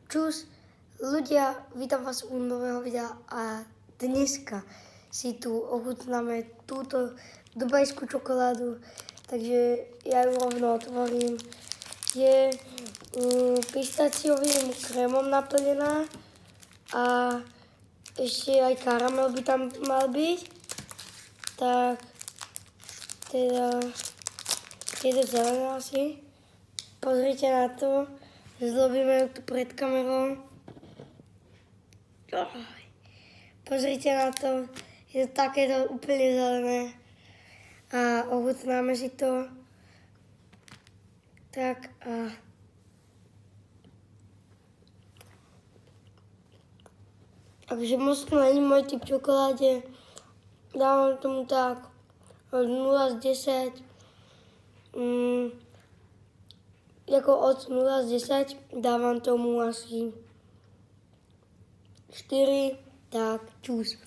Čus, ľudia, vítam vás u nového videa a dneska si tu ochutnáme túto dubajskú čokoládu, takže ja ju rovno otvorím. Je pistaciovým krémom naplnená a ešte aj karamel by tam mal byť. Tak teda je to zelené asi. Pozrite na to, zlobíme ju tu pred kamerou. Pozrite na to, je to takéto úplne zelené. A ochutnáme si to. Tak a... Takže moc to není môj typ čokoláde. Dávam tomu tak od 0 z 10. Jako od 0 z 10 dávam tomu asi 4, tak čus.